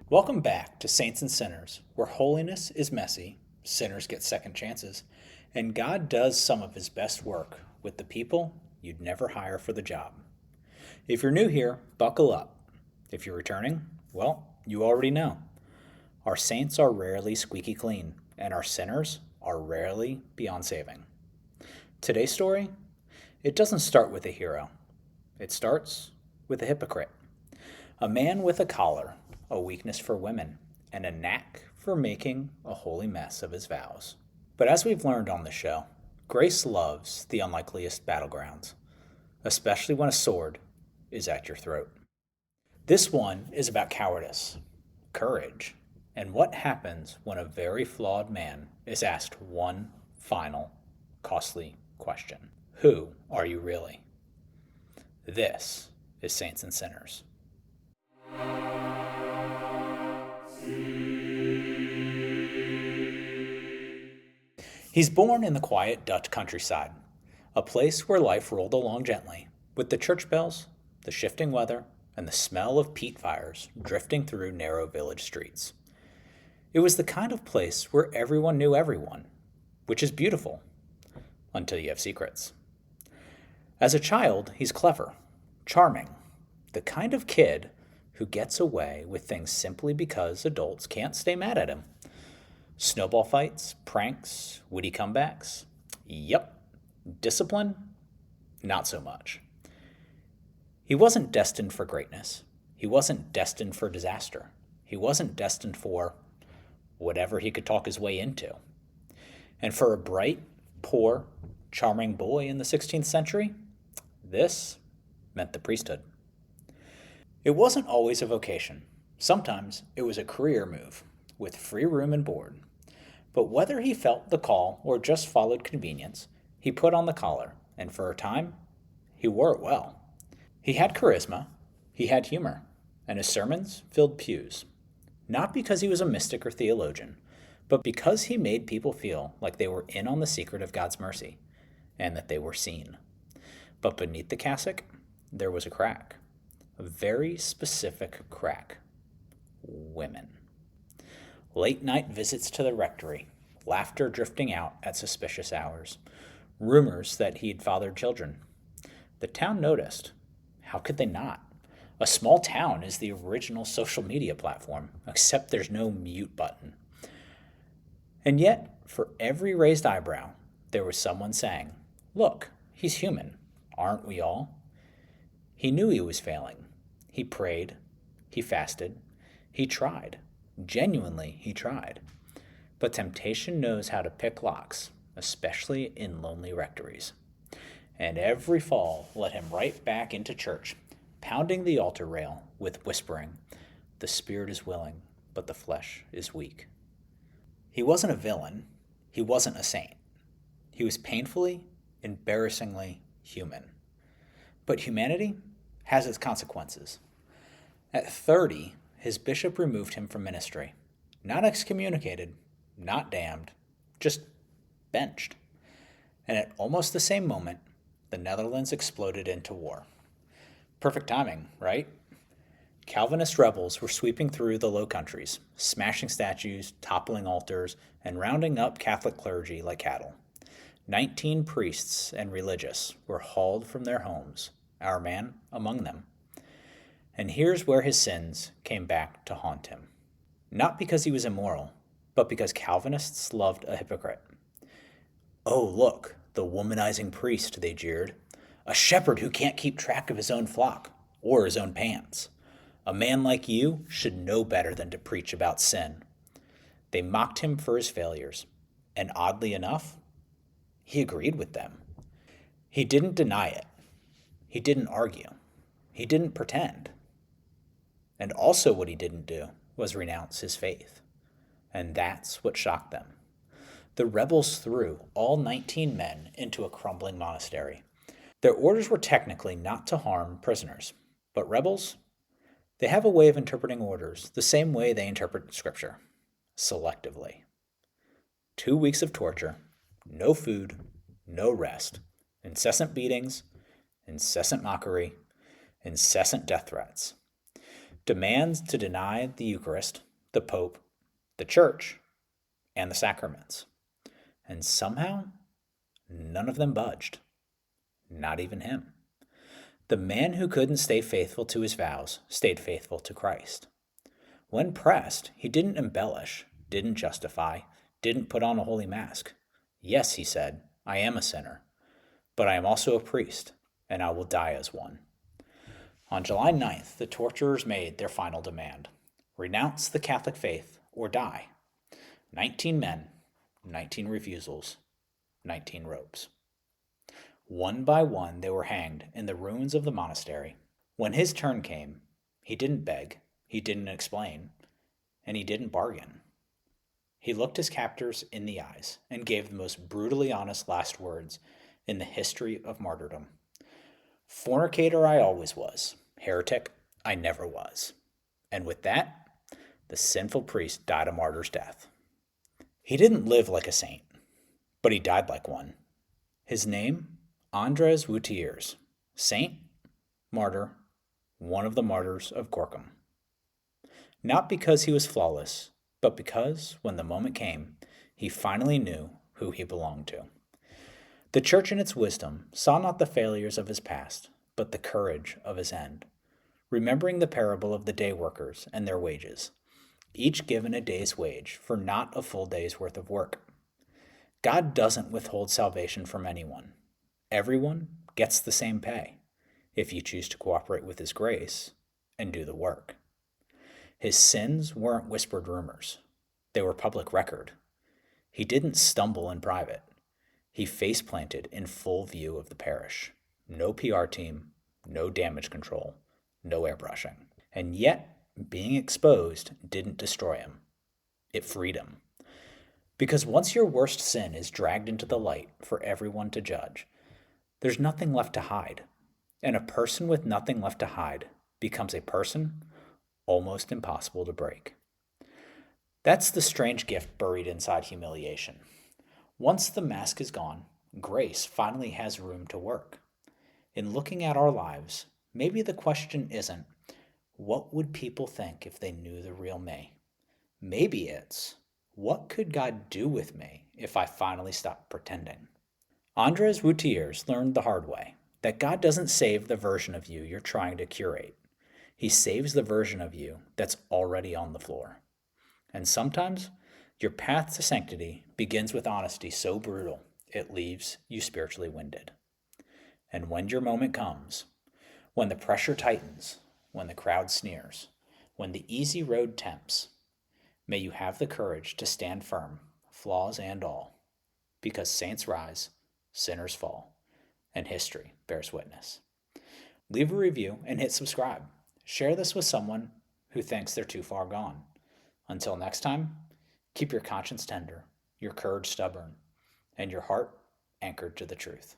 Welcome back to Saints and Sinners, where holiness is messy, sinners get second chances, and God does some of his best work with the people you'd never hire for the job. If you're new here, buckle up. If you're returning, well, you already know. Our saints are rarely squeaky clean, and our sinners are rarely beyond saving. Today's story? It doesn't start with a hero. It starts with a hypocrite. A man with a collar, a weakness for women, and a knack for making a holy mess of his vows. But as we've learned on the show, grace loves the unlikeliest battlegrounds, especially when a sword is at your throat. This one is about cowardice, courage, and what happens when a very flawed man is asked one final, costly question. Who are you really? This is Saints and Sinners. He's born in the quiet Dutch countryside, a place where life rolled along gently, with the church bells, the shifting weather, and the smell of peat fires drifting through narrow village streets. It was the kind of place where everyone knew everyone, which is beautiful, until you have secrets. As a child, he's clever, charming, the kind of kid who gets away with things simply because adults can't stay mad at him. Snowball fights, pranks, witty comebacks? Yep. Discipline? Not so much. He wasn't destined for greatness. He wasn't destined for disaster. He wasn't destined for whatever he could talk his way into. And for a bright, poor, charming boy in the 16th century, this meant the priesthood. It wasn't always a vocation. Sometimes it was a career move, with free room and board. But whether he felt the call or just followed convenience, he put on the collar, and for a time, he wore it well. He had charisma, he had humor, and his sermons filled pews. Not because he was a mystic or theologian, but because he made people feel like they were in on the secret of God's mercy, and that they were seen. But beneath the cassock, there was a crack. A very specific crack. Women. Late night visits to the rectory, laughter drifting out at suspicious hours, rumors that he'd fathered children. The town noticed. How could they not? A small town is the original social media platform, except there's no mute button. And yet, for every raised eyebrow, there was someone saying, "Look, he's human. Aren't we all?" He knew he was failing. He prayed. He fasted. He tried. Genuinely, he tried. But temptation knows how to pick locks, especially in lonely rectories. And every fall led him right back into church, pounding the altar rail with whispering, "The spirit is willing, but the flesh is weak." He wasn't a villain. He wasn't a saint. He was painfully, embarrassingly human. But humanity has its consequences. At 30, his bishop removed him from ministry. Not excommunicated, not damned, just benched. And at almost the same moment, the Netherlands exploded into war. Perfect timing, right? Calvinist rebels were sweeping through the Low Countries, smashing statues, toppling altars, and rounding up Catholic clergy like cattle. 19 priests and religious were hauled from their homes, our man among them. And here's where his sins came back to haunt him. Not because he was immoral, but because Calvinists loved a hypocrite. "Oh, look, the womanizing priest," they jeered. "A shepherd who can't keep track of his own flock or his own pants. A man like you should know better than to preach about sin." They mocked him for his failures, and oddly enough, he agreed with them. He didn't deny it. He didn't argue. He didn't pretend. And also what he didn't do was renounce his faith. And that's what shocked them. The rebels threw all 19 men into a crumbling monastery. Their orders were technically not to harm prisoners. But rebels, they have a way of interpreting orders the same way they interpret scripture, selectively. 2 weeks of torture, no food, no rest, incessant beatings, incessant mockery, incessant death threats. demands to deny the Eucharist, the Pope, the Church, and the sacraments. And somehow, none of them budged. Not even him. The man who couldn't stay faithful to his vows stayed faithful to Christ. When pressed, he didn't embellish, didn't justify, didn't put on a holy mask. Yes, he said, I am a sinner, but I am also a priest, and I will die as one. On July 9th, the torturers made their final demand: renounce the Catholic faith or die. 19 men, 19 refusals, 19 ropes. One by one, they were hanged in the ruins of the monastery. When his turn came, he didn't beg, he didn't explain, and he didn't bargain. He looked his captors in the eyes and gave the most brutally honest last words in the history of martyrdom. Fornicator I always was, heretic I never was. And with that, the sinful priest died a martyr's death. He didn't live like a saint, but he died like one. His name, Andres Woutiers, saint, martyr, one of the martyrs of Gorkum. Not because he was flawless, but because, when the moment came, he finally knew who he belonged to. The Church in its wisdom saw not the failures of his past, but the courage of his end. Remembering the parable of the day workers and their wages, each given a day's wage for not a full day's worth of work. God doesn't withhold salvation from anyone. Everyone gets the same pay, if you choose to cooperate with his grace and do the work. His sins weren't whispered rumors. They were public record. He didn't stumble in private. He face-planted in full view of the parish. No PR team, no damage control, no airbrushing. And yet, being exposed didn't destroy him. It freed him. Because once your worst sin is dragged into the light for everyone to judge, there's nothing left to hide. And a person with nothing left to hide becomes a person almost impossible to break. That's the strange gift buried inside humiliation. Once the mask is gone, grace finally has room to work. In looking at our lives, maybe the question isn't, what would people think if they knew the real me? Maybe it's, what could God do with me if I finally stopped pretending? Andres Woutiers learned the hard way that God doesn't save the version of you you're trying to curate. He saves the version of you that's already on the floor. And sometimes your path to sanctity begins with honesty so brutal it leaves you spiritually winded. And when your moment comes, when the pressure tightens, when the crowd sneers, when the easy road tempts, may you have the courage to stand firm, flaws and all, because saints rise, sinners fall, and history bears witness. Leave a review and hit subscribe. Share this with someone who thinks they're too far gone. Until next time, keep your conscience tender, your courage stubborn, and your heart anchored to the truth.